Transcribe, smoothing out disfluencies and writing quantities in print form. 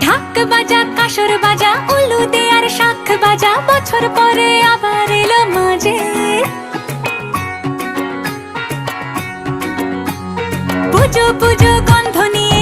ঢাক বাজা কাসর বাজা উলু দে আর শাখ বাজা, বছর পরে আবার এলো মাঝে। পুজো পুজো গন্ধ নিয়ে